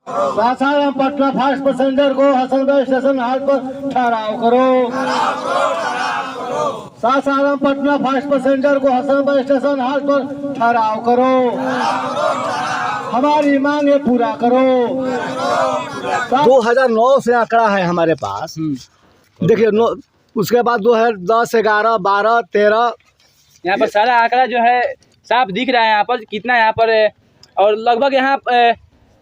Sasaram Patna fast passenger को Hasanganj station हाट पर ठहराव करो। सासाराम पटना फास्ट पैसेंजर को हसनगंज स्टेशन हाट पर ठहराव करो। हमारी मांगे पूरा करो। 2009 से आंकड़ा है हमारे पास। देखिए उसके बाद 2010, 11, 12, 13 यहाँ पर सारा आंकड़ा जो है साफ दिख रहा है। यहाँ पर कितना यहाँ पर और लगभग यहाँ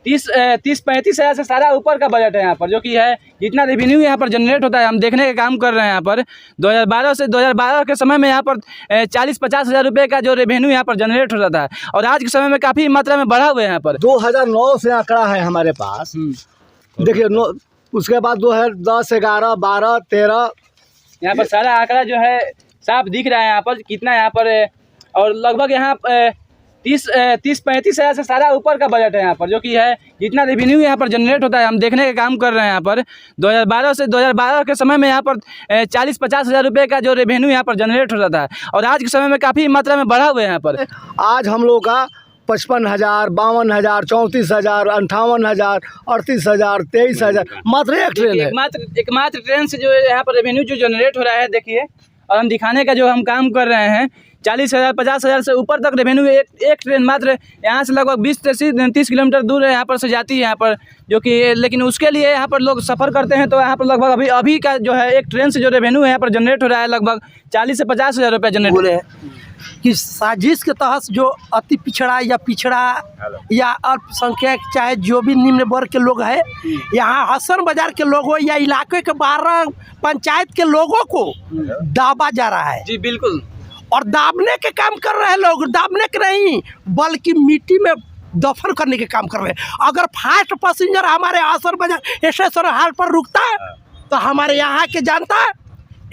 30-35 हज़ार से सारा ऊपर का बजट है यहाँ पर, जो कि है जितना रेवेन्यू यहाँ पर जनरेट होता है हम देखने का काम कर रहे हैं। यहाँ पर 2012 के समय में यहाँ पर 40-50 हज़ार रुपये का जो रेवेन्यू यहाँ पर जनरेट होता था और आज के समय में काफ़ी मात्रा में बढ़ा हुआ है यहाँ पर। 2009 से आंकड़ा है हमारे पास। देखिए उसके बाद 2010, 11, 12, 13 यहाँ पर सारा आंकड़ा जो है साफ दिख रहा है। यहाँ पर कितना यहाँ पर और लगभग यहाँ 30-35 हज़ार से सारा ऊपर का बजट है यहाँ पर, जो कि है जितना रेवेन्यू यहाँ पर जनरेट होता है हम देखने का काम कर रहे हैं। यहाँ पर 2012 के समय में यहाँ पर 40-50 हज़ार रुपये का जो रेवेन्यू यहाँ पर जनरेट होता था और आज के समय में काफ़ी मात्रा में बढ़ा हुआ है यहाँ पर। आज हम लोग का 55,000, 52,000, 34,000, 58,000, 38,000, 23,000 मात्र एक ट्रेन है। एकमात्र ट्रेन से जो यहाँ पर रेवेन्यू जो जनरेट हो रहा है देखिए, और हम दिखाने का जो हम काम कर रहे हैं 40,000, 50,000 से ऊपर तक रेवेन्यू एक ट्रेन मात्र यहाँ से लगभग 20 से 30 किलोमीटर दूर यहाँ पर से जाती है यहाँ पर, जो कि लेकिन उसके लिए यहाँ पर लोग सफ़र करते हैं। तो यहाँ पर लगभग अभी का जो है एक ट्रेन से जो रेवेन्यू यहाँ पर जनरेट हो रहा है लगभग 40 से 50 हज़ार रुपये जनरेट हो रहे हैं। कि साजिश के तहत जो अति पिछड़ा या अल्पसंख्यक चाहे जो भी निम्न वर्ग के लोग हैं, यहाँ हसन बाजार के लोगों या इलाके के 12 पंचायत के लोगों को दाबा जा रहा है। जी बिल्कुल, और दाबने के काम कर रहे हैं लोग, दाबने के नहीं बल्कि मिट्टी में दफन करने के काम कर रहे हैं। अगर फास्ट पैसेंजर हमारे हसन बाजार स्टेशन हाट पर रुकता है तो हमारे यहाँ के जनता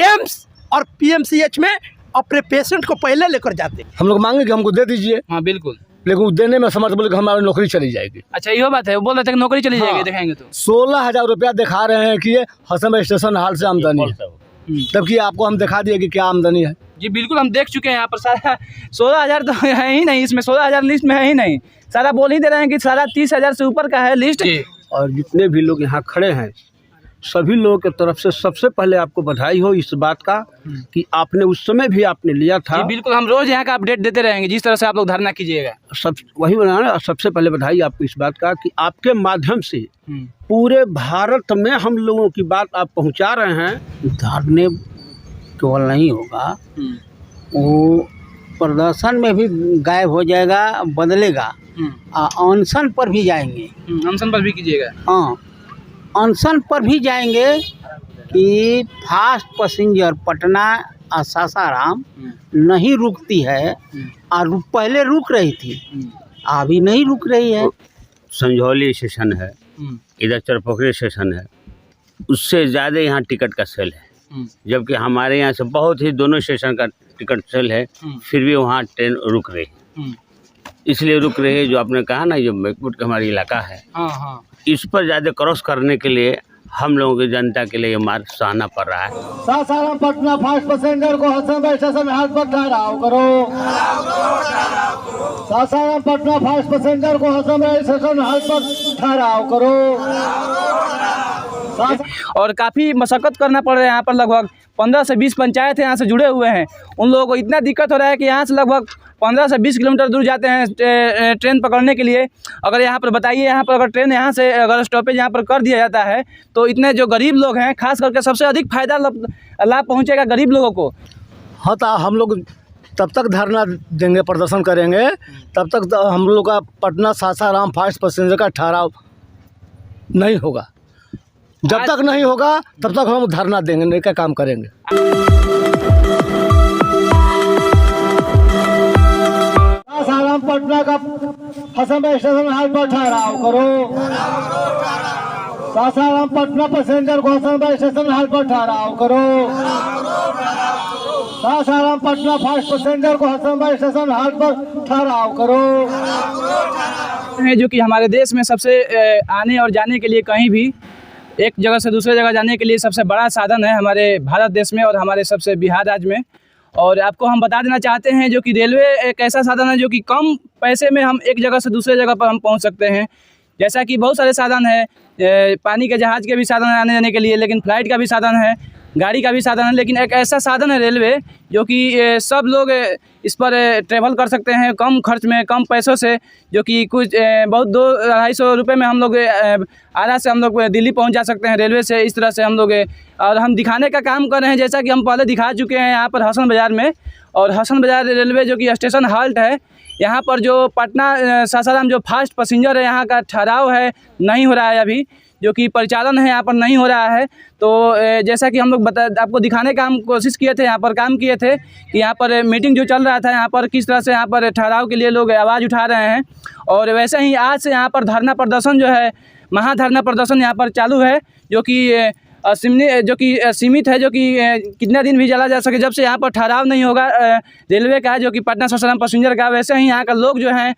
एम्स और PMCH में अपने पेशेंट को पहले लेकर जाते हैं। हम लोग मांगे कि हमको दे दीजिए। हाँ बिल्कुल, लेकिन देने में समर्थ बोले कि हमारी नौकरी चली जाएगी। अच्छा ये बात है, वो बोल रहे थे कि नौकरी चली जाएगी। दिखाएंगे तो 16,000 रुपया दिखा रहे हैं कि ये हसन स्टेशन हाल से आमदनी है, तबकि आपको हम दिखा दिए कि क्या आमदनी है। जी बिल्कुल, हम देख चुके हैं यहाँ पर सारा 16,000 तो है ही नहीं, इसमें 16,000 लिस्ट में है ही नहीं। सारा बोल ही दे रहे हैं कि सारा 30,000 से ऊपर का है लिस्ट। और जितने भी लोग यहाँ खड़े हैं सभी लोगों की तरफ से सबसे पहले आपको बधाई हो इस बात का कि आपने उस समय भी आपने लिया था। जी बिल्कुल, हम रोज यहाँ का अपडेट देते रहेंगे जिस तरह से आप लोग धरना कीजिएगा। सब वही बनाना। सबसे पहले बधाई आपको इस बात का कि आपके माध्यम से पूरे भारत में हम लोगों की बात आप पहुँचा रहे हैं। धरने केवल नहीं होगा, वो प्रदर्शन में भी गायब हो जाएगा, बदलेगा। अनशन पर भी जाएंगे। अनशन पर भी कीजिएगा। हाँ, अनशन पर भी जाएंगे कि फास्ट पैसेंजर पटना और सासाराम नहीं रुकती है और पहले रुक रही थी, अभी नहीं रुक रही है। संझौली स्टेशन है, इधर चरपोखरी स्टेशन है, उससे ज़्यादा यहाँ टिकट का सेल है। जबकि हमारे यहाँ से बहुत ही दोनों स्टेशन का टिकट सेल है, फिर भी वहाँ ट्रेन रुक रही है। इसलिए रुक रही है जो आपने कहा ना, जो मैकपुर का हमारा इलाका है, इस पर ज़्यादा क्रॉस करने के लिए हम लोगों की जनता के लिए मार्ग सहना पड़ रहा है। सासाराम पटना फास्ट पैसेंजर को हसनगंज स्टेशन हाट पर ठहराव करो। सासाराम पटना फास्ट पैसेंजर को हसनगंज स्टेशन हाट पर ठहराव करो। और काफ़ी मशक्क़त करना पड़ रहा है। यहाँ पर लगभग 15 से 20 पंचायत यहाँ से जुड़े हुए हैं। उन लोगों को इतना दिक्कत हो रहा है कि यहाँ से लगभग 15 से 20 किलोमीटर दूर जाते हैं ट्रेन पकड़ने के लिए। अगर यहाँ पर बताइए, यहाँ पर अगर ट्रेन यहाँ से अगर स्टॉपेज यहाँ पर कर दिया जाता है तो इतने जो गरीब लोग हैं, खास करके सबसे अधिक फ़ायदा लाभ पहुँचेगा गरीब लोगों को। हाँ, तो हम लोग तब तक धरना देंगे, प्रदर्शन करेंगे, तब तक हम लोग का पटना सासाराम फास्ट पैसेंजर का ठहराव नहीं होगा। जब तक नहीं होगा तब तक हम धरना देंगे, का काम करेंगे। सासाराम पटना का हसनगंज स्टेशन हाट पर ठहराव करो। सासाराम पटना पैसेंजर को हसनगंज स्टेशन हाट पर ठहराव करो। सासाराम पटना फास्ट पैसेंजर को हसनगंज स्टेशन हाट पर ठहराव करो। जो कि हमारे देश में सबसे आने और जाने के लिए, कहीं भी एक जगह से दूसरे जगह जाने के लिए सबसे बड़ा साधन है हमारे भारत देश में और हमारे सबसे बिहार राज्य में। और आपको हम बता देना चाहते हैं जो कि रेलवे एक ऐसा साधन है जो कि कम पैसे में हम एक जगह से दूसरे जगह पर हम पहुंच सकते हैं। जैसा कि बहुत सारे साधन है, पानी के जहाज़ के भी साधन है आने जाने के लिए, लेकिन फ्लाइट का भी साधन है, गाड़ी का भी साधन है, लेकिन एक ऐसा साधन है रेलवे जो कि सब लोग इस पर ट्रैवल कर सकते हैं कम खर्च में, कम पैसों से, जो कि कुछ बहुत 200-250 रुपये में हम लोग आरा से हम लोग दिल्ली पहुंच जा सकते हैं रेलवे से। इस तरह से हम लोग और हम दिखाने का काम कर रहे हैं, जैसा कि हम पहले दिखा चुके हैं यहाँ पर हसन बाज़ार में। और हसन बाज़ार रेलवे जो कि स्टेशन हाल्ट है, यहाँ पर जो पटना सासाराम जो फास्ट पैसेंजर है, यहाँ का ठहराव है नहीं हो रहा है अभी, जो कि परिचालन है यहाँ पर नहीं हो रहा है। तो जैसा कि हम लोग आपको दिखाने का हम कोशिश किए थे, यहाँ पर काम किए थे कि यहाँ पर मीटिंग जो चल रहा था, यहाँ पर किस तरह से यहाँ पर ठहराव के लिए लोग आवाज़ उठा रहे हैं। और वैसे ही आज से यहाँ पर धरना प्रदर्शन जो है, महाधरना प्रदर्शन यहाँ पर चालू है, जो कि सीमित है, जो कि कितना दिन भी चला जा सके, जब से यहाँ पर ठहराव नहीं होगा रेलवे का, जो कि पटना सासाराम पैसेंजर का। वैसे ही यहाँ का लोग जो हैं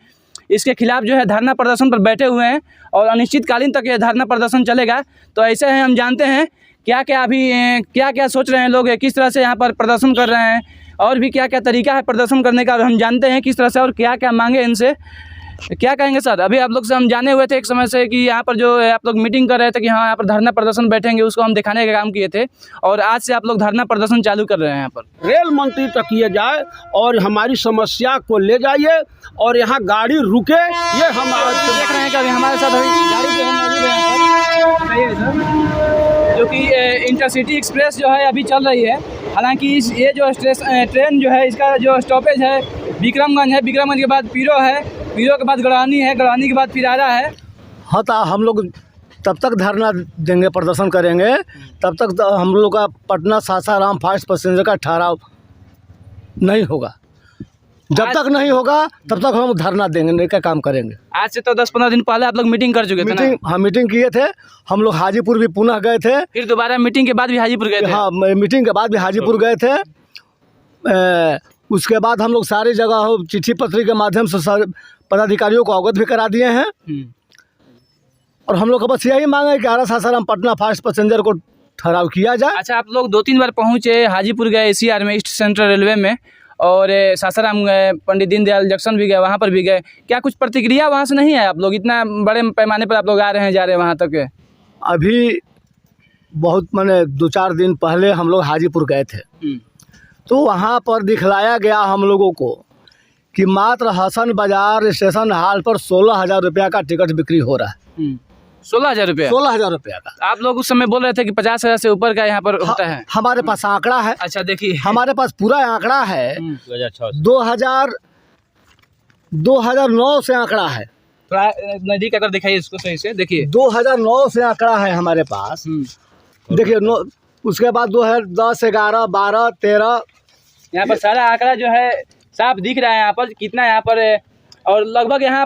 इसके खिलाफ जो है धरना प्रदर्शन पर बैठे हुए हैं और अनिश्चितकालीन तक ये धरना प्रदर्शन चलेगा। तो ऐसे हैं, हम जानते हैं क्या क्या सोच रहे हैं लोग, किस तरह से यहाँ पर प्रदर्शन कर रहे हैं, और भी क्या क्या तरीका है प्रदर्शन करने का, और हम जानते हैं किस तरह से और क्या क्या मांगे इनसे। क्या कहेंगे सर? अभी आप लोग से हम जाने हुए थे एक समय से कि यहाँ पर जो आप लोग मीटिंग कर रहे थे कि हाँ यहाँ पर धरना प्रदर्शन बैठेंगे, उसको हम दिखाने का काम किए थे, और आज से आप लोग धरना प्रदर्शन चालू कर रहे हैं यहाँ पर। रेल मंत्री तक किए जाए और हमारी समस्या को ले जाइए और यहाँ गाड़ी रुके, ये हम आज देख रहे हैं कि अभी हमारे साथ अभी गाड़ी जो है मौजूद है यहाँ पर, बताइए सर, जो कि इंटरसिटी एक्सप्रेस जो है अभी चल रही है। हालांकि ये जो ट्रेन जो है, इसका जो स्टॉपेज है विक्रमगंज है, विक्रमगंज के बाद पीरो है, पीरो के बाद गड़ानी है, गड़ानी के बाद फिर आरा है। हाँ, तो हम लोग तब तक धरना देंगे, प्रदर्शन करेंगे, तब तक हम लोग का पटना सासाराम फास्ट पैसेंजर का ठहराव नहीं होगा। जब तक नहीं होगा तब तक हम धरना देंगे का काम करेंगे। आज से तो 10-15 दिन पहले आप लोग मीटिंग कर चुके थे ना? हाँ, मीटिंग किए थे हम लोग, हाजीपुर भी पुनः गए थे, फिर दोबारा मीटिंग के बाद भी हाजीपुर गए थे? हाँ, मीटिंग के बाद भी हाजीपुर गए थे। उसके बाद हम लोग सारी जगह चिट्ठी पत्री के माध्यम से पदाधिकारियों को अवगत भी करा दिए हैं। और हम लोग का बस यही मांग है कि आरा सासाराम पटना फास्ट पैसेंजर को ठहराव किया जाए। अच्छा, आप लोग 2-3 बार पहुँचे, हाजीपुर गए ECR में, ईस्ट सेंट्रल रेलवे में, और सासाराम गए, पंडित दीनदयाल जंक्शन भी गए, वहाँ पर भी गए। क्या कुछ प्रतिक्रिया वहाँ से नहीं है? आप लोग इतना बड़े पैमाने पर आप लोग आ रहे हैं, जा रहे हैं वहाँ तक? अभी बहुत मैंने 2-4 दिन पहले हम लोग हाजीपुर गए थे, तो वहाँ पर दिखलाया गया हम लोगों को कि मात्र हसन बाज़ार स्टेशन हाल पर 16,000 रुपया का टिकट बिक्री हो रहा है। 16,000 रुपया? 16,000 रुपया का। आप लोग उस समय बोल रहे थे कि 50,000 से ऊपर का यहाँ पर होता है। हमारे पास आंकड़ा है। अच्छा, देखिए हमारे पास पूरा आंकड़ा है, 2009 से आंकड़ा है। थोड़ा नजदीक अगर दिखाइए इसको सही से, देखिए 2009 से आंकड़ा है हमारे पास। देखिए, उसके बाद 2010, 11, 12, 13, यहाँ पर सारा आंकड़ा जो है साफ दिख रहा है यहाँ पर कितना यहाँ पर, और लगभग यहाँ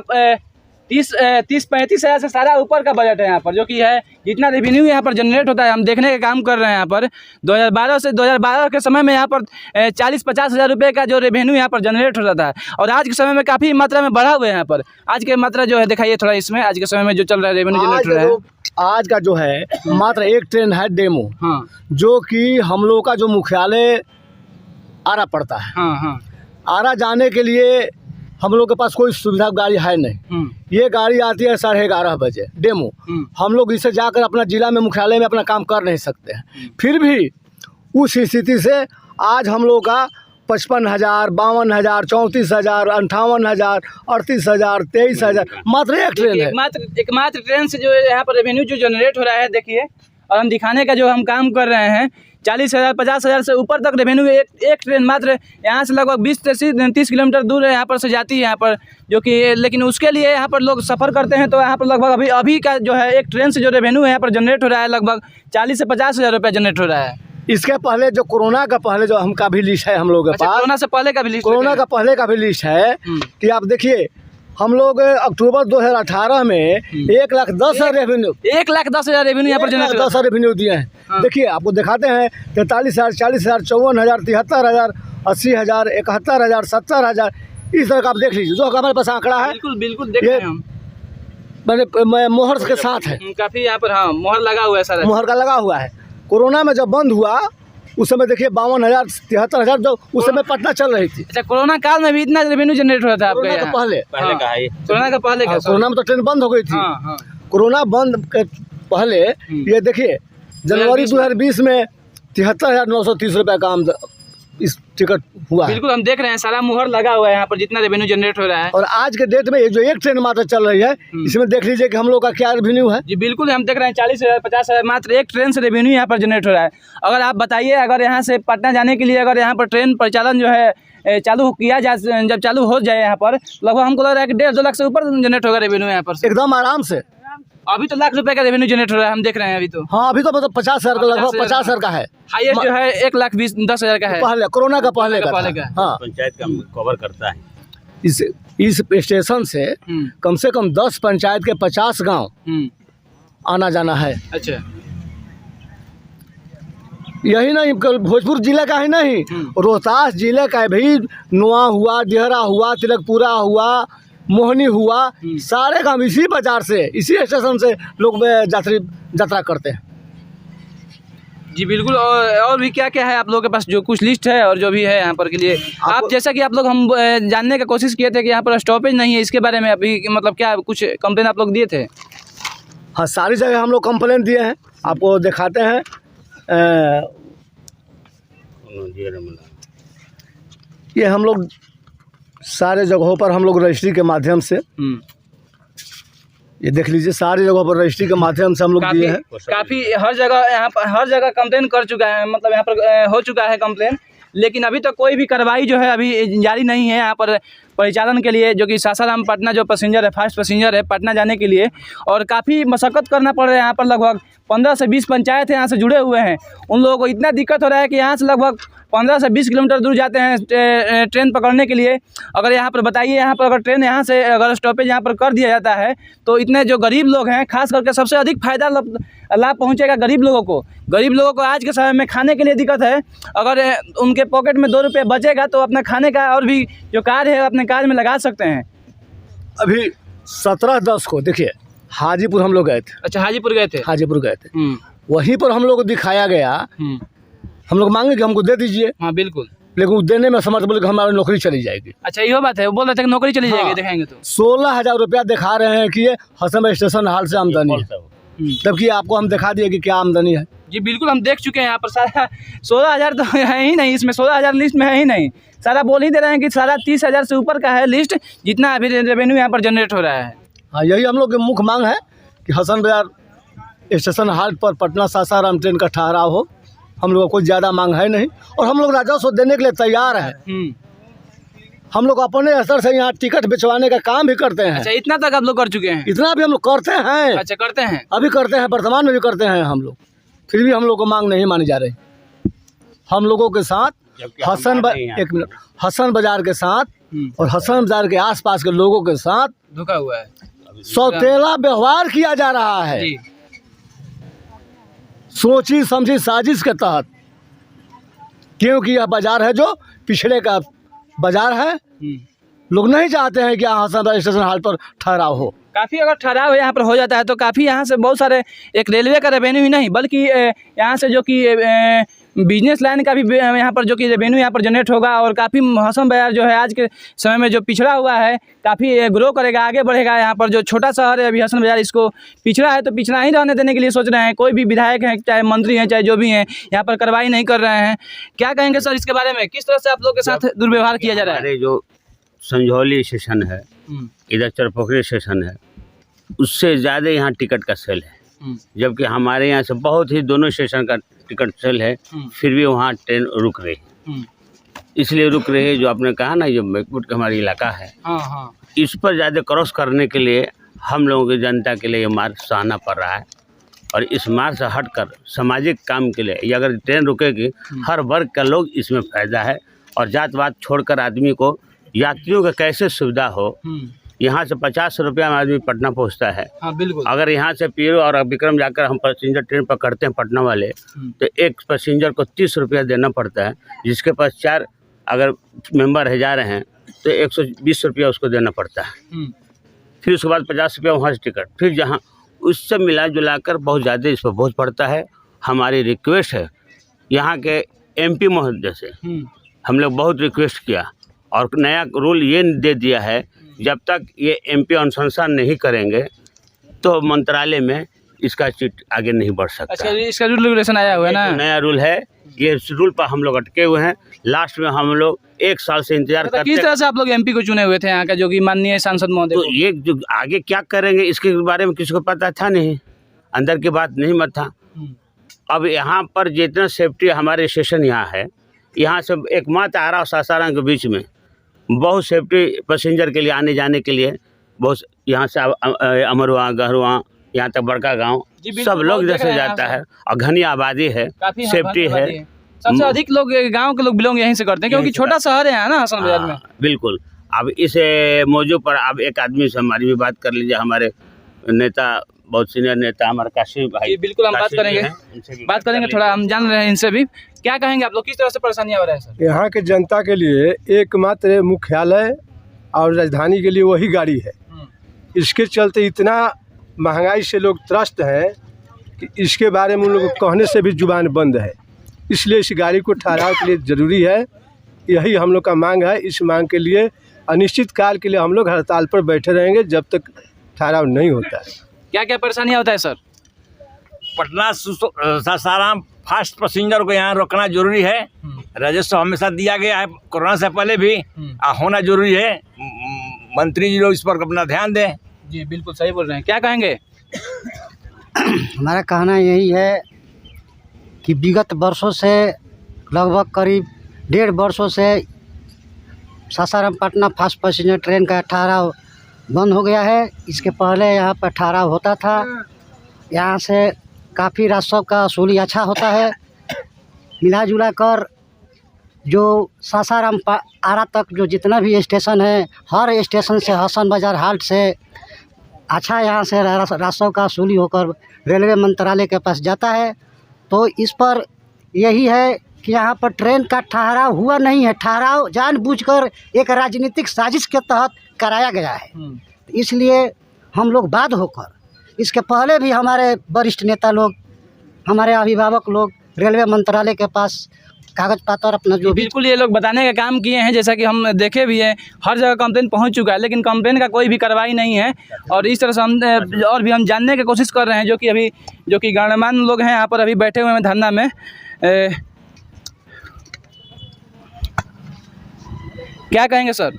30-35 हज़ार से सारा ऊपर का बजट है यहाँ पर, जो कि है जितना रेवेन्यू यहाँ पर जनरेट होता है। हम देखने का काम कर रहे हैं यहाँ पर 2012 के समय में यहाँ पर 40-50 हज़ार रुपये का जो रेवेन्यू यहाँ पर जनरेट होता था, और आज के समय में काफ़ी मात्रा में बढ़ा हुआ है यहाँ पर। आज के मात्रा जो है दिखाइए थोड़ा, इसमें आज के समय में जो चल रहा है रेवेन्यू जनरेट हो रहा है। आज का जो है मात्र एक ट्रेन है डेमो, हाँ, जो कि हम लोग का जो मुख्यालय आरा पड़ता है। हाँ। आरा जाने के लिए हम लोग के पास कोई सुविधा गाड़ी है नहीं। ये गाड़ी आती है 11:30 बजे डेमो। हम लोग इसे जाकर अपना जिला में मुख्यालय में अपना काम कर नहीं सकते हैं। फिर भी उस स्थिति से आज हम लोग का 55,000, 52,000, 34,000, 58,000, 38,000, 23,000 मात्र एक ट्रेन है। एकमात्र ट्रेन से जो यहाँ पर रेवेन्यू जो जनरेट हो रहा है, देखिए, और हम दिखाने का जो हम काम कर रहे हैं, 40,000, 50,000 से ऊपर तक रेवेन्यू एक ट्रेन मात्र यहाँ से लगभग 20-30 किलोमीटर दूर है यहाँ पर से जाती है यहाँ पर, जो कि लेकिन उसके लिए यहाँ पर लोग सफ़र करते हैं। तो यहाँ पर लगभग अभी का जो है एक ट्रेन से जो रेवेन्यू यहाँ पर जनरेट हो रहा है, लगभग 40 से 50 हज़ार रुपया जनरेट हो रहा है। इसके पहले जो कोरोना का पहले जो हमका भी लिस्ट है हम लोग के पास, कोरोना से पहले का भी लिस्ट, कोरोना का पहले का भी लिस्ट है कि आप देखिए, हम लोग अक्टूबर 2018 में 1,10,000 रेवेन्यू, 1,10,000 रेवेन्यू यहाँ पर जनरेट 1,10,000 रेवेन्यू दिए हैं। देखिए, आपको दिखाते हैं 43,000, 40,000, 54,000, 73,000, 80,000, 71,000, 70,000, इस तरह का आप देख लीजिए, जो हमारे पास आंकड़ा है। बिल्कुल देख रहे हैं हम, मैंने मोहर के साथ है, काफ़ी यहाँ पर, हाँ, मोहर लगा हुआ है, सारा मोहर का लगा हुआ है। कोरोना में जब बंद हुआ उस समय देखिए 52,000 73,000 जो उस समय पटना चल रही थी। अच्छा, कोरोना काल में भी इतना रेवेन्यू जनरेट हो रहा था आपके कोरोना यहाँ? के पहले पहले का है कोरोना का पहले का? कोरोना में तो ट्रेन बंद हो गई थी। हाँ हाँ। कोरोना बंद के पहले ये देखिए जनवरी 2020 में 73,930 रुपये का इस टिकट हुआ है। बिल्कुल, हम देख रहे हैं सारा मुहर लगा हुआ है यहाँ पर जितना रेवेन्यू जनरेट हो रहा है। और आज के डेट में ये जो एक ट्रेन मात्र चल रही है, इसमें देख लीजिए कि हम लोग का क्या रेवेन्यू है। जी बिल्कुल, हम देख रहे हैं 40,000 50,000 मात्र एक ट्रेन से रेवेन्यू यहाँ पर जनरेट हो रहा है। अगर आप बताइए, अगर यहाँ से पटना जाने के लिए अगर यहाँ पर ट्रेन परिचालन जो है चालू किया जाए, जब चालू हो जाए यहाँ पर, लगभग हमको लग रहा है कि 1.5-2 लाख से ऊपर जनरेट होगा रेवेन्यू यहाँ पर से। एकदम आराम से। अभी तो लाख रुपए का रेवेन्यू जनरेट हो रहा है, हम देख रहे हैं अभी तो। हाँ, अभी तो मतलब 50,000 का, लगभग 50,000 का है। हाईएस्ट जो है 1,20,10,000 का है, पहले कोरोना का पहले का पहले था। का। हाँ, पंचायत का कवर करता है। इस स्टेशन से कम से कम 10 पंचायत के 50 गांव आना जाना है। अच्छा, यही नहीं, भोजपुर जिले का ही नहीं, रोहतास जिले का भी नुआ हुआ, डिहरा हुआ, तिलकपुरा हुआ, मोहनी हुआ, सारे काम इसी बाजार से, इसी स्टेशन से लोग यात्रा करते हैं। जी बिल्कुल। और भी क्या क्या है आप लोगों के पास जो कुछ लिस्ट है और जो भी है यहाँ पर के लिए? आप जैसा कि आप लोग हम जानने का कोशिश किए थे कि यहाँ पर स्टॉपेज नहीं है, इसके बारे में अभी मतलब क्या कुछ कंप्लेन आप लोग दिए थे? हाँ, सारी जगह हम लोग कंप्लेन दिए हैं, आपको दिखाते हैं। ये हम लोग सारे जगहों पर हम लोग रजिस्ट्री के माध्यम से, ये देख लीजिए, सारी जगहों पर रजिस्ट्री के माध्यम से हम लोग दिए हैं। काफ़ी हर जगह यहाँ पर हर जगह कंप्लेन कर चुका है, मतलब यहाँ पर हो चुका है कंप्लेन, लेकिन अभी तक कोई भी कार्रवाई जो है अभी जारी नहीं है यहाँ पर परिचालन के लिए, जो कि सासाराम पटना जो पैसेंजर है, फास्ट पैसेंजर है पटना जाने के लिए। और काफ़ी मशक्क़त करना पड़ रहा है यहाँ पर। लगभग 15 से 20 पंचायत यहाँ से जुड़े हुए हैं, उन लोगों को इतना दिक्कत हो रहा है कि यहाँ से लगभग 15 से 20 किलोमीटर दूर जाते हैं ट्रेन पकड़ने के लिए। अगर यहाँ पर बताइए, यहाँ पर अगर ट्रेन यहाँ से अगर स्टॉपेज यहाँ पर कर दिया जाता है तो इतने जो गरीब लोग हैं, खास करके सबसे अधिक फ़ायदा लाभ पहुँचेगा गरीब लोगों को। गरीब लोगों को आज के समय में खाने के लिए दिक्कत है। अगर उनके पॉकेट में 2 रुपये बचेगा तो अपना खाने का और भी जो कार्य है अपने कार्य में लगा सकते हैं। अभी 17/10 को देखिए हाजीपुर हम लोग गए थे। अच्छा, हाजीपुर गए थे? हाजीपुर गए थे, वहीं पर हम लोग को दिखाया गया। हम लोग मांगे कि हमको दे दीजिए। हाँ बिल्कुल, लेकिन वो देने में समर्थ, बोले कि हमारी नौकरी चली जाएगी। अच्छा, ये बात है, वो बोल रहे थे कि नौकरी चली जाएगी। दिखाएंगे तो 16,000 रुपया दिखा रहे हैं कि ये हसन स्टेशन हाल से आमदनी है, जबकि आपको हम दिखा दिए कि क्या आमदनी है। जी बिल्कुल, हम देख चुके हैं यहाँ पर सारा 16,000 तो है ही नहीं, इसमें 16,000 लिस्ट में है ही नहीं। सारा बोल ही दे रहे हैं कि सारा 30,000 से ऊपर का है लिस्ट, जितना अभी रेवेन्यू यहाँ पर जनरेट हो रहा है। हाँ, यही हम लोग की मुख्य मांग है कि हसन बाजार स्टेशन हाल्ट पर पटना सासाराम ट्रेन का ठहराव हो। हम लोग को कोई ज़्यादा मांग है नहीं, और हम लोग राजस्व देने के लिए तैयार हैं। हम लोग अपने स्तर से यहाँ टिकट बिचवाने का काम भी करते हैं। अच्छा, इतना तक आप लोग कर चुके हैं? इतना भी हम लोग करते हैं। अच्छा, करते हैं, अभी करते हैं, वर्तमान में भी करते हैं हम लोग, फिर भी हम लोग को मांग नहीं मानी जा रही। हम लोगों के साथ एक मिनट, हसन बाजार के साथ और हसन बाजार के आसपास के लोगों के साथ धोखा हुआ है, सौतेला व्यवहार किया जा रहा है जी। सोची समझी साजिश के तहत, क्योंकि यह बाजार है जो पिछड़े का बाजार है। लोग नहीं चाहते हैं कि यहाँ हसन स्टेशन हाल्ट पर ठहराव हो। काफ़ी अगर ठहराव यहाँ पर हो जाता है तो काफ़ी यहाँ से बहुत सारे, एक रेलवे का रेवेन्यू ही नहीं बल्कि यहाँ से जो कि बिजनेस लाइन का भी यहाँ पर जो कि रेवेन्यू यहाँ पर जनरेट होगा। और काफ़ी हसन बाजार जो है आज के समय में जो पिछड़ा हुआ है काफ़ी ग्रो करेगा, आगे बढ़ेगा। यहाँ पर जो छोटा शहर है अभी हसन बाजार, इसको पिछड़ा है तो पिछड़ा ही रहने देने के लिए सोच रहे हैं। कोई भी विधायक हैं, चाहे मंत्री हैं, चाहे जो भी हैं, यहाँ पर कार्रवाई नहीं कर रहे हैं। क्या कहेंगे सर इसके बारे में? किस तरह से आप लोग के साथ दुर्व्यवहार किया जा रहा है? हमारे जो संझौली स्टेशन है, इधर चरपोखरी स्टेशन है, उससे ज़्यादा यहाँ टिकट का सेल है। जबकि हमारे यहाँ से बहुत ही दोनों स्टेशन का टिकट सेल है, फिर भी वहाँ ट्रेन रुक रही है। इसलिए रुक रही है, जो आपने कहा ना, जो बैकवर्ड का हमारा इलाका है, इस पर ज़्यादा क्रॉस करने के लिए हम लोगों की जनता के लिए ये मार्ग सहना पड़ रहा है। और इस मार्ग से हटकर सामाजिक काम के लिए, ये अगर ट्रेन रुकेगी, हर वर्ग का लोग इसमें फ़ायदा है। और जात पात छोड़कर आदमी को, यात्रियों का कैसे सुविधा हो। यहाँ से 50 रुपया में आदमी पटना पहुँचता है। हाँ बिल्कुल। अगर यहाँ से पीरो और विक्रम जाकर हम पैसेंजर ट्रेन पकड़ते हैं पटना वाले, तो एक पैसेंजर को 30 रुपया देना पड़ता है। जिसके पास 4 अगर मेंबर है जा रहे हैं तो 120 रुपया उसको देना पड़ता है। फिर उसके बाद 50 रुपया वहाँ से टिकट, फिर जहाँ उससे मिला जुला कर बहुत ज़्यादा इस पर बोझ पड़ता है। हमारी रिक्वेस्ट है यहाँ के एमपी महोदय से हम लोग बहुत रिक्वेस्ट किया और नया रूल ये दे दिया है, जब तक ये एमपी अनुशंसा नहीं करेंगे तो मंत्रालय में इसका सीट आगे नहीं बढ़ सकता। अच्छा, इसका रूल रेगुलेशन आया हुआ है ना? नया रूल है, ये रूल पर हम लोग अटके हुए हैं। लास्ट में हम लोग 1 साल से इंतजार करते किस तरह से आप लोग एमपी को चुने हुए थे यहाँ का, जो कि माननीय सांसद महोदय तो को? ये जो आगे क्या करेंगे इसके बारे में किसी को पता था नहीं, अंदर की बात नहीं मत था। अब यहाँ पर जितना सेफ्टी हमारे स्टेशन यहाँ है, यहाँ से एकमात्र आरा और सासाराम के बीच में बहुत सेफ्टी पैसेंजर के लिए आने जाने के लिए बहुत, यहाँ से अमरवा गहरवा यहाँ तक बड़का गांव सब लोग जैसे जाता है और घनी आबादी है, सेफ्टी है। सबसे अधिक लोग गांव के लोग बिलोंग यहीं से करते हैं क्योंकि छोटा शहर है यहाँ ना हसन बाजार में। बिल्कुल। अब इस मौजू पर आप एक आदमी से हमारी भी बात कर लीजिए, हमारे नेता बहुत सीनियर नेता हमारे काशी भाई। बिल्कुल हम बात करेंगे थोड़ा हम जान रहे हैं इनसे भी। क्या कहेंगे आप लोग, किस तरह से परेशानियाँ हो रहा है सर? यहाँ के जनता के लिए एकमात्र मुख्यालय और राजधानी के लिए वही गाड़ी है। इसके चलते इतना महंगाई से लोग त्रस्त हैं कि इसके बारे में उन लोगों को कहने से भी जुबान बंद है। इसलिए इस गाड़ी को ठहराव के लिए ज़रूरी है, यही हम लोग का मांग है। इस मांग के लिए अनिश्चित काल के लिए हम लोग हड़ताल पर बैठे रहेंगे जब तक ठहराव नहीं होता है। क्या क्या परेशानियाँ होता है sir? Patna Sasaram fast passenger को यहाँ रोकना जरूरी है। राजस्व हमेशा दिया गया है, कोरोना से पहले भी होना जरूरी है। मंत्री जी लोग इस पर अपना ध्यान दें। जी बिल्कुल सही बोल रहे हैं। क्या कहेंगे? हमारा कहना यही है कि विगत वर्षों से लगभग करीब 1.5 वर्षों से Sasaram Patna fast passenger train का ठहराव बंद हो गया है। इसके पहले यहाँ पर ठहराव होता था। यहाँ से काफ़ी राजस्व का वसूली अच्छा होता है। मिला जुला कर जो सासाराम आरा तक जो जितना भी स्टेशन है, हर स्टेशन से हसन बाजार हाल्ट से अच्छा यहाँ से राजस्व का वसूली होकर रेलवे मंत्रालय के पास जाता है। तो इस पर यही है कि यहाँ पर ट्रेन का ठहराव हुआ नहीं है। ठहराव जानबूझकर एक राजनीतिक साजिश के तहत कराया गया है। इसलिए हम लोग बाध्य होकर, इसके पहले भी हमारे वरिष्ठ नेता लोग, हमारे अभिभावक लोग रेलवे मंत्रालय के पास कागज पत्र अपना जो भी बिल्कुल ये लोग बताने का काम किए हैं, जैसा कि हम देखे भी हैं हर जगह कंप्लेन पहुंच चुका है, लेकिन कंप्लेन का कोई भी कार्रवाई नहीं है। और इस तरह से हम और भी हम जानने की कोशिश कर रहे हैं, जो कि गणमान्य लोग हैं यहाँ पर अभी बैठे हुए हैं धरना में। क्या कहेंगे सर?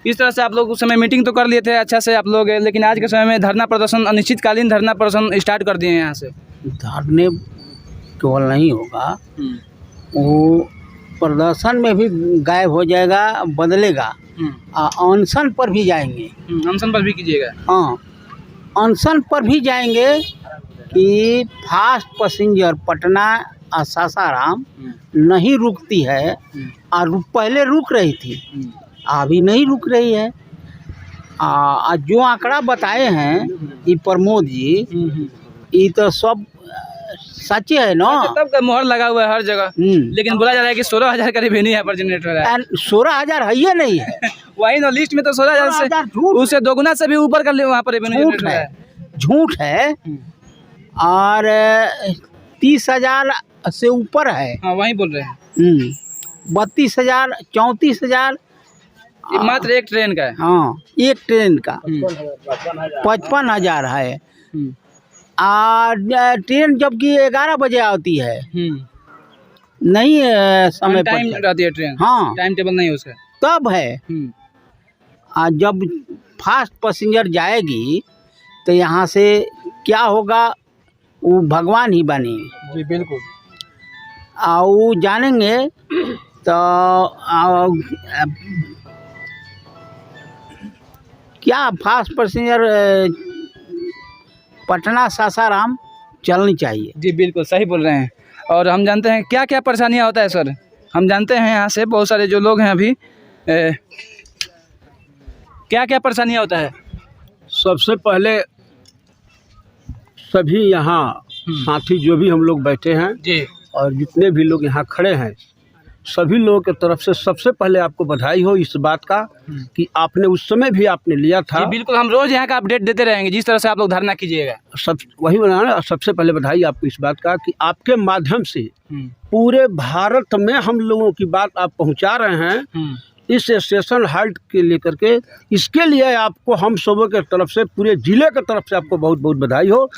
इस तरह से आप लोग उस समय मीटिंग तो कर लिए थे अच्छा से आप लोग, लेकिन आज के समय में धरना प्रदर्शन, अनिश्चितकालीन धरना प्रदर्शन स्टार्ट कर दिए हैं यहाँ से। धरने केवल नहीं होगा, वो प्रदर्शन में भी गायब हो जाएगा, बदलेगा। अनशन पर भी जाएंगे। अनशन पर भी कीजिएगा? हाँ, अनशन पर भी जाएंगे कि फास्ट पैसेंजर पटना और सासाराम नहीं रुकती है, और पहले रुक रही थी, अभी नहीं रुक रही है। जो आंकड़ा बताए हैं ये प्रमोद जी, ये तो सब सच्चे है ना। तब का मोहर लगा हुआ है हर जगह, लेकिन बोला जा रहा है कि 16,000 का रेवेन्यू यहाँ पर जनरेट हो रहा है। 16,000 है ये नहीं है। वही ना, लिस्ट में तो 16,000 से उससे दोगुना से भी ऊपर का वहाँ पर रेवेन्यू जनरेट हो रहा है। झूठ है। और 30,000 से ऊपर है। हाँ वही बोल रहे हैं। 32,000 34,000 मात्र एक ट्रेन का है। हाँ, एक ट्रेन का 55,000 है। और ट्रेन जबकि 11 बजे आती है, नहीं समय टाइम रहती है ट्रेन। हाँ, टाइम टेबल नहीं है उसका, तब है। जब फास्ट पैसेंजर जाएगी तो यहाँ से क्या होगा वो भगवान ही बने। जी बिल्कुल। वो जानेंगे तो क्या फास्ट पैसेंजर पटना सासाराम चलनी चाहिए। जी बिल्कुल सही बोल रहे हैं। और हम जानते हैं क्या क्या परेशानियाँ होता है सर, हम जानते हैं यहाँ से बहुत सारे जो लोग हैं अभी, क्या क्या परेशानियाँ होता है। सबसे पहले सभी यहाँ साथी जो भी हम लोग बैठे हैं जी, और जितने भी लोग यहाँ खड़े हैं, सभी लोगों की तरफ से सबसे पहले आपको बधाई हो इस बात का कि आपने उस समय भी आपने लिया था। जी बिल्कुल, हम रोज यहाँ का अपडेट देते रहेंगे जिस तरह से आप लोग धरना कीजिएगा। सब वही बनाना, सबसे पहले बधाई आपको इस बात का कि आपके माध्यम से पूरे भारत में हम लोगों की बात आप पहुंचा रहे हैं इस स्टेशन हाल्ट के लेकर के। इसके लिए आपको हम सबों के तरफ से, पूरे जिले के तरफ से आपको बहुत बहुत बधाई हो।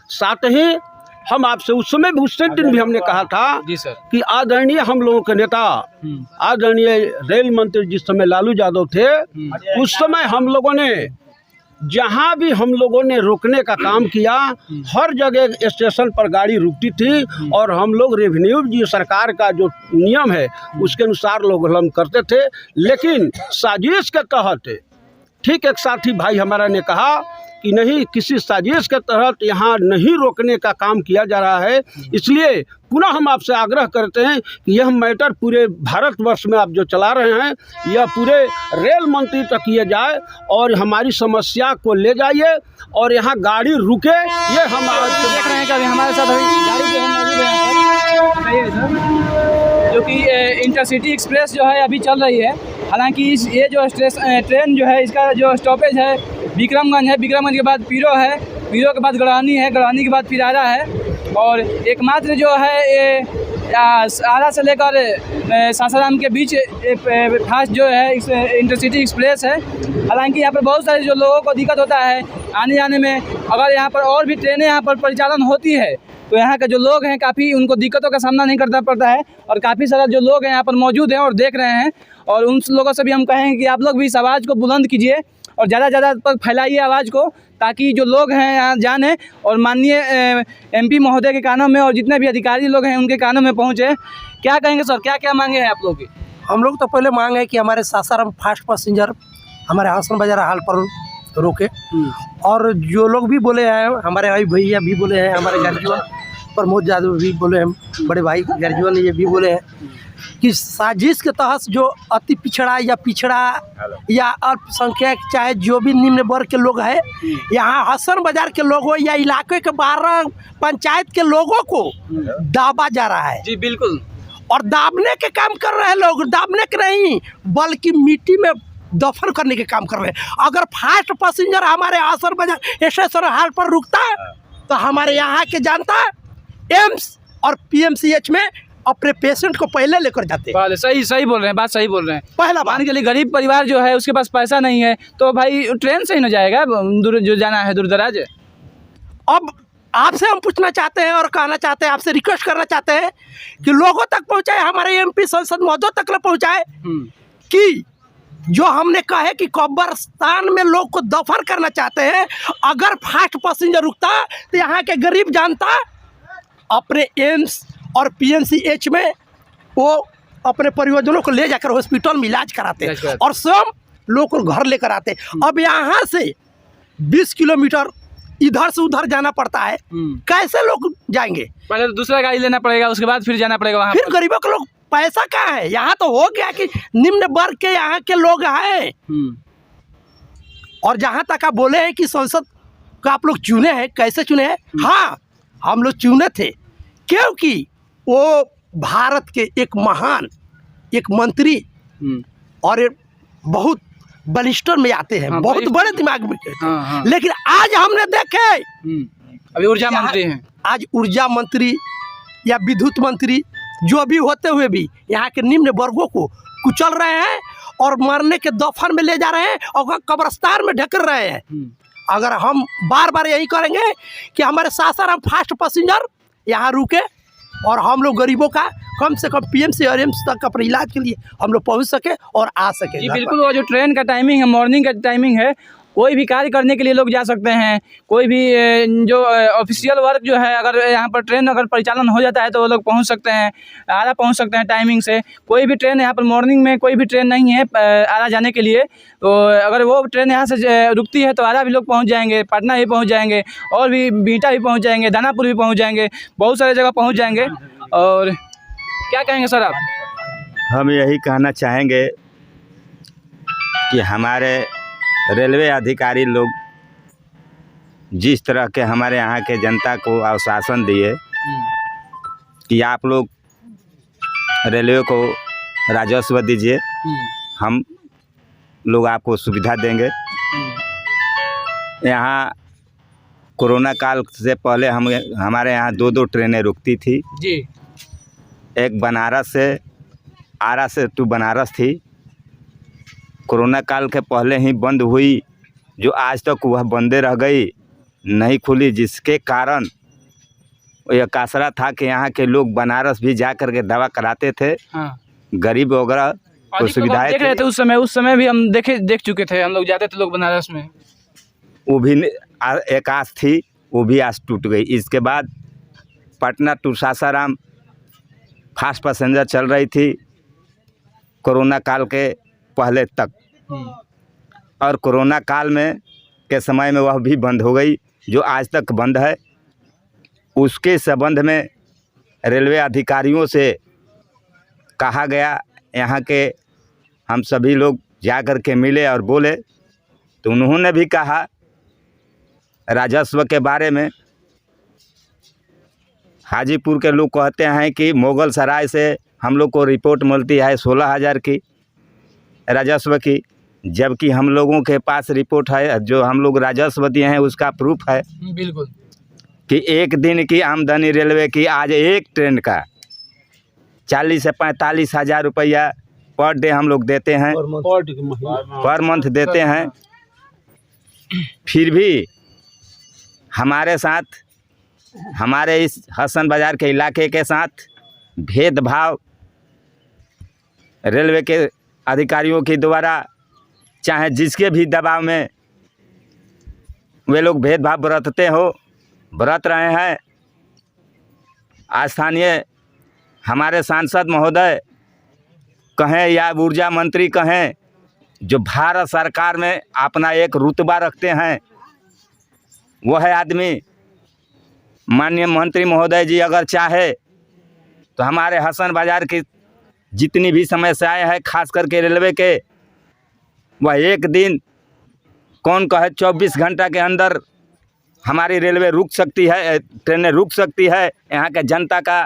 साथ ही हम आपसे उस समय भी, उस दिन भी हमने कहा था जी सर कि आदरणीय हम लोगों के नेता, आदरणीय रेल मंत्री जिस समय लालू यादव थे, उस समय हम लोगों ने जहाँ भी हम लोगों ने रोकने का काम किया, हर जगह स्टेशन पर गाड़ी रुकती थी और हम लोग रेवेन्यू जी सरकार का जो नियम है उसके अनुसार लोग हम करते थे। लेकिन साजिश के तहत ठीक एक साथी भाई हमारा ने कहा कि नहीं, किसी साजिश के तहत यहाँ नहीं रोकने का काम किया जा रहा है। इसलिए पुनः हम आपसे आग्रह करते हैं कि यह मैटर पूरे भारतवर्ष में आप जो चला रहे हैं यह पूरे रेल मंत्री तक किए जाए और हमारी समस्या को ले जाइए और यहाँ गाड़ी रुके। ये हम आज देख रहे हैं कि अभी हमारे साथ अभी गाड़ी जो है मौजूद है यहाँ पर, बताइए सर, जो कि इंटरसिटी एक्सप्रेस जो है अभी चल रही है। हालांकि ये जो ट्रेन जो है इसका जो स्टॉपेज है विक्रमगंज है, विक्रमगंज के बाद पीरो है, पीरो के बाद गड़ानी है, गड़ानी के बाद फिर आरा है और एकमात्र जो है ये आरा से लेकर सासाराम के बीच फास्ट जो है इस इंटरसिटी एक्सप्रेस है। हालांकि यहाँ पर बहुत सारे जो लोगों को दिक्कत होता है आने जाने में। अगर यहाँ पर और भी ट्रेनें यहाँ पर परिचालन होती है तो यहाँ के जो लोग हैं काफ़ी उनको दिक्कतों का सामना नहीं करना पड़ता है और काफ़ी सारा जो लोग हैं यहाँ पर मौजूद हैं और देख रहे हैं। और उन लोगों से भी हम कहेंगे कि आप लोग भी इस आवाज़ को बुलंद कीजिए और ज़्यादा तक फैलाइए आवाज़ को, ताकि जो लोग हैं यहाँ जाने और माननीय MP महोदय के कानों में और जितने भी अधिकारी लोग हैं उनके कानों में पहुँचे। क्या कहेंगे सर, क्या क्या मांगे हैं आप लोग की? हम लोग तो पहले मांग है कि हमारे सासाराम फास्ट पैसेंजर हमारे हासन बाजार हाल पर रोके। और जो लोग भी बोले हैं, हमारे भाई भैया भी बोले हैं, हमारे गर्जीवन प्रमोद यादव भी बोले हैं, बड़े भाई गर्जीवन ये भी बोले हैं कि साजिश के तहत जो अति पिछड़ा या अल्पसंख्यक चाहे जो भी निम्न वर्ग के लोग हैं, यहाँ हसन बाजार के लोगों या इलाके के 12 पंचायत के लोगों को दाबा जा रहा है। जी बिल्कुल, और दाबने के काम कर रहे हैं लोग, दाबने के नहीं बल्कि मिट्टी में दफन करने के काम कर रहे हैं। अगर फास्ट पैसेंजर हमारे हसन बाजार एसएसआर हाल पर रुकता तो हमारे यहाँ के जनता एम्स और PMCH में अपने पेशेंट को पहले लेकर जाते। सही बोल रहे हैं, बात सही बोल रहे हैं। पहला मान के लिए गरीब परिवार जो है उसके पास पैसा नहीं है तो भाई ट्रेन से ही ना जाएगा, दूर जो जाना है दूर दराज। अब आपसे हम पूछना चाहते हैं और कहना चाहते हैं, आपसे रिक्वेस्ट करना चाहते हैं कि लोगों तक पहुंचाए, हमारे MP संसद महोदय तक पहुंचाए कि जो हमने कहे कि कब्रिस्तान में लोग को दफन करना चाहते हैं, अगर फास्ट पैसेंजर रुकता तो यहाँ के गरीब जनता अपने एम्स और PMCH में वो अपने परिवारजनों को ले जाकर हॉस्पिटल में इलाज कराते और स्वयं लोग को घर लेकर आते। अब यहाँ से 20 किलोमीटर इधर से उधर जाना पड़ता है, कैसे लोग जाएंगे? पहले तो दूसरा गाड़ी लेना पड़ेगा, उसके बाद फिर जाना पड़ेगा वहाँ। फिर गरीबों के लोग पैसा कहाँ है? यहाँ तो हो गया कि निम्न वर्ग के यहाँ के लोग हैं। और जहाँ तक आप बोले हैं कि संसद को आप लोग चुने हैं, कैसे चुने हैं? हाँ, हम लोग चुने थे क्योंकि वो भारत के एक महान एक मंत्री और बहुत बलिष्ठ में आते हैं, बहुत बड़े दिमाग में के। लेकिन आज हमने देखे अभी ऊर्जा मंत्री हैं, आज ऊर्जा मंत्री या विद्युत मंत्री जो भी होते हुए भी यहाँ के निम्न वर्गों को कुचल रहे हैं और मरने के दफन में ले जा रहे हैं और कब्रिस्तान में ढकेल रहे हैं। अगर हम बार बार यही करेंगे कि हमारे सासाराम फास्ट पैसेंजर यहाँ रुके और हम लोग गरीबों का कम से कम PMC और एम्स तक अपने इलाज के लिए हम लोग पहुँच सके और आ सके। जी बिल्कुल, वो जो ट्रेन का टाइमिंग है, मॉर्निंग का टाइमिंग है, कोई भी कार्य करने के लिए लोग जा सकते हैं। कोई भी जो ऑफिशियल वर्क जो है, अगर यहाँ पर ट्रेन अगर परिचालन हो जाता है तो वो लोग पहुँच सकते हैं, आरा पहुँच सकते हैं टाइमिंग से। कोई भी ट्रेन यहाँ पर मॉर्निंग में कोई भी ट्रेन नहीं है आरा जाने के लिए, तो अगर वो ट्रेन यहाँ से रुकती है तो आरा भी लोग पहुँच जाएंगे, पटना भी पहुँच जाएंगे और भी बीटा भी पहुँच जाएंगे, दानापुर भी पहुँच जाएंगे, बहुत सारे जगह पहुँच जाएंगे। और क्या कहेंगे सर आप? हम यही कहना चाहेंगे कि हमारे रेलवे अधिकारी लोग जिस तरह के हमारे यहाँ के जनता को आश्वासन दिए कि आप लोग रेलवे को राजस्व दीजिए, हम लोग आपको सुविधा देंगे। यहाँ कोरोना काल से पहले हमारे यहाँ 2 ट्रेनें रुकती थी जी। एक बनारस से, आरा से टू बनारस थी। कोरोना काल के पहले ही बंद हुई, जो आज तक वह बंदे रह गई, नहीं खुली, जिसके कारण यह कासरा था कि यहाँ के लोग बनारस भी जा कर के दवा कराते थे। हाँ। गरीब वगैरह को सुविधाएं देख रहे थे उस समय भी हम देख चुके थे, हम लोग जाते थे लोग बनारस में। वो भी एक आस थी, वो भी आस टूट गई। इसके बाद Patna to Sasaram fast passenger चल रही थी कोरोना काल के पहले तक, और कोरोना काल में के समय में वह भी बंद हो गई, जो आज तक बंद है। उसके संबंध में रेलवे अधिकारियों से कहा गया, यहाँ के हम सभी लोग जा कर के मिले और बोले, तो उन्होंने भी कहा राजस्व के बारे में। हाजीपुर के लोग कहते हैं कि मुगल सराय से हम लोग को रिपोर्ट मिलती है 16,000 की राजस्व की, जबकि हम लोगों के पास रिपोर्ट है, जो हम लोग राजस्व दिए हैं उसका प्रूफ है बिल्कुल कि एक दिन की आमदनी रेलवे की आज एक ट्रेन का 40 से 45 हज़ार रुपया पर डे हम लोग देते हैं, पर मंथ देते हैं। फिर भी हमारे साथ, हमारे इस हसन बाज़ार के इलाके के साथ भेदभाव रेलवे के अधिकारियों के द्वारा, चाहे जिसके भी दबाव में वे लोग भेदभाव बरत रहे हैं। स्थानीय हमारे सांसद महोदय कहें या ऊर्जा मंत्री कहें, जो भारत सरकार में अपना एक रुतबा रखते हैं, वह आदमी माननीय मंत्री महोदय जी अगर चाहे तो हमारे हसन बाज़ार की जितनी भी समस्याएं हैं, खास करके रेलवे के, वह एक दिन कौन कहे 24 घंटा के अंदर हमारी रेलवे रुक सकती है, ट्रेनें रुक सकती है, यहाँ के जनता का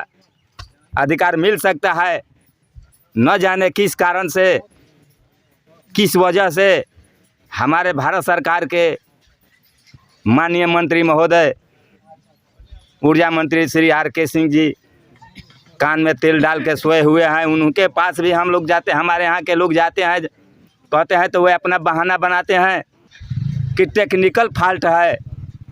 अधिकार मिल सकता है। न जाने किस कारण से, किस वजह से हमारे भारत सरकार के माननीय मंत्री महोदय, ऊर्जा मंत्री श्री R.K. सिंह जी कान में तेल डाल के सोए हुए हैं। उनके पास भी हम लोग जाते, हमारे यहाँ के लोग जाते हैं, कहते हैं तो वे अपना बहाना बनाते हैं कि टेक्निकल फॉल्ट है।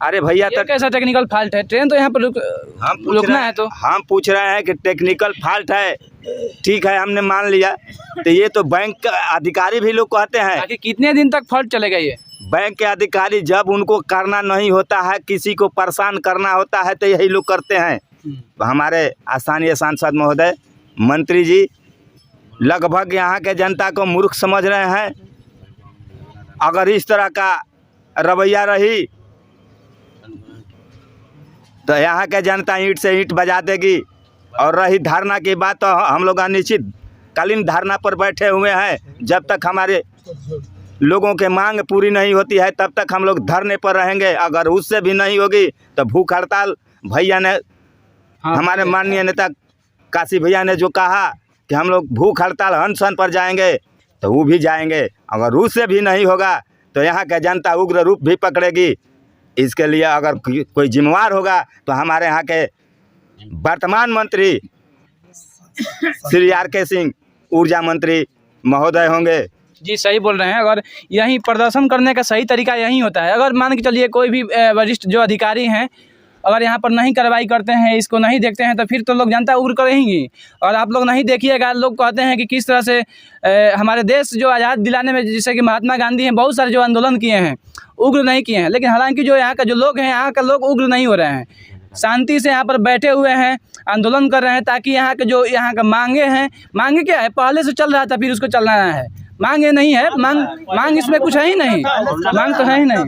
अरे भैया, तो कैसा टेक्निकल फॉल्ट है? ट्रेन तो यहाँ पर रुकना है, तो हम पूछ रहे हैं कि टेक्निकल फॉल्ट है, ठीक है हमने मान लिया, तो ये तो बैंक के अधिकारी भी लोग कहते हैं कि कितने दिन तक फॉल्ट चलेगा ये? बैंक के अधिकारी जब उनको करना नहीं होता है, किसी को परेशान करना होता है, तो यही लोग करते हैं। तो हमारे स्थानीय सांसद महोदय, मंत्री जी लगभग यहाँ के जनता को मूर्ख समझ रहे हैं। अगर इस तरह का रवैया रही तो यहाँ के जनता ईंट से ईंट बजा देगी। और रही धरना की बात, तो हम लोग अनिश्चितकालीन धरना पर बैठे हुए हैं। जब तक हमारे लोगों के मांग पूरी नहीं होती है, तब तक हम लोग धरने पर रहेंगे। अगर उससे भी नहीं होगी तो भूख हड़ताल भैया ने, हमारे माननीय नेता काशी भैया ने जो कहा कि हम लोग भूख हड़ताल अनशन पर जाएंगे, तो वो भी जाएंगे। अगर उससे भी नहीं होगा तो यहाँ के जनता उग्र रूप भी पकड़ेगी। इसके लिए अगर कोई जिम्मेवार होगा तो हमारे यहाँ के वर्तमान मंत्री श्री R.K. सिंह ऊर्जा मंत्री महोदय होंगे। जी सही बोल रहे हैं। अगर यही प्रदर्शन करने का सही तरीका यही होता है। अगर मान के चलिए कोई भी वरिष्ठ जो अधिकारी हैं, अगर यहाँ पर नहीं कार्रवाई करते हैं, इसको नहीं देखते हैं, तो फिर तो लोग जनता उग्र करेंगी। और आप लोग नहीं देखिएगा, लोग कहते हैं कि किस तरह से हमारे देश जो आज़ाद दिलाने में, जैसे कि महात्मा गांधी हैं, बहुत सारे जो आंदोलन किए हैं, उग्र नहीं किए हैं। लेकिन हालांकि जो यहाँ का जो लोग हैं, यहाँ का लोग उग्र नहीं हो रहे हैं, शांति से यहाँ पर बैठे हुए हैं, आंदोलन कर रहे हैं, ताकि यहाँ के जो यहाँ का मांगे हैं, मांगे क्या है, पहले से चल रहा था, फिर उसको चलाना है। मांगे नहीं है, मांग इसमें कुछ है ही नहीं, मांग तो है ही नहीं।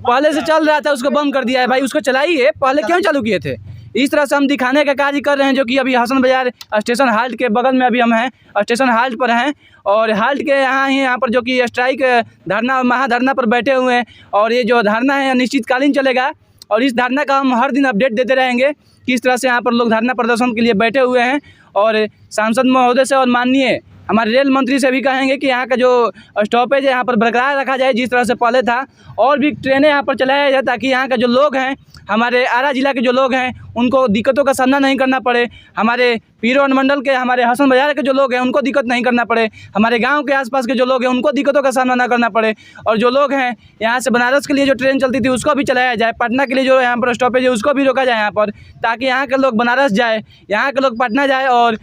पहले से चल रहा था, उसको बंद कर दिया है। भाई उसको चलाइए, पहले क्यों चालू किए थे? इस तरह से हम दिखाने का कार्य कर रहे हैं। जो कि अभी हसन बाज़ार स्टेशन हाल्ट के बगल में अभी हम हैं, स्टेशन हाल्ट पर हैं, और हाल्ट के यहाँ पर जो कि स्ट्राइक धरना, महाधरना पर बैठे हुए हैं। और ये जो धरना है अनिश्चितकालीन चलेगा, और इस धरना का हम हर दिन अपडेट देते रहेंगे किस तरह से यहाँ पर लोग धरना प्रदर्शन के लिए बैठे हुए हैं। और सांसद महोदय से और माननीय हमारे रेल मंत्री से भी कहेंगे कि यहाँ का जो स्टॉपेज है यहाँ पर बरकरार रखा जाए जिस तरह से पहले था, और भी ट्रेनें यहाँ पर चलाया जाए ताकि यहाँ का जो लोग हैं, हमारे आरा जिला के जो लोग हैं, उनको दिक्कतों का सामना नहीं करना पड़े। हमारे पीरो अनुमंडल के, हमारे हसन बाजार के जो लोग हैं उनको दिक्कत नहीं करना पड़े। हमारे गांव के आसपास के जो लोग हैं उनको दिक्कतों का सामना ना करना पड़े। और जो लोग हैं यहाँ से बनारस के लिए जो ट्रेन चलती थी उसको भी चलाया जाए, पटना के लिए जो यहाँ पर स्टॉपेज है उसको भी रोका जाए यहाँ पर, ताकि यहाँ के लोग बनारस जाए, यहाँ के लोग पटना जाए, और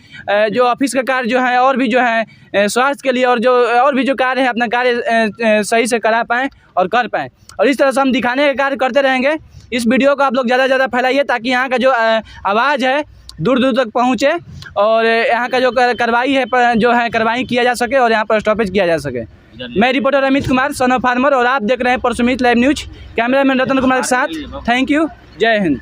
जो ऑफिस का कार्य जो है और भी जो है स्वास्थ्य के लिए और जो और भी जो कार्य है अपना कार्य सही से करा पाएँ और कर पाएँ। और इस तरह से हम दिखाने का कार्य करते रहेंगे। इस वीडियो को आप लोग ज़्यादा से ज़्यादा फैलाइए ताकि यहाँ का जो आवाज़ है दूर दूर तक पहुँचे, और यहाँ का जो कार्रवाई है जो है कार्रवाई किया जा सके और यहाँ पर स्टॉपेज किया जा सके। मैं reporter Amit Kumar, son of farmer, और आप देख रहे हैं परसुमित live news. Cameraman Ratan Kumar के साथ। Thank you. जय हिंद।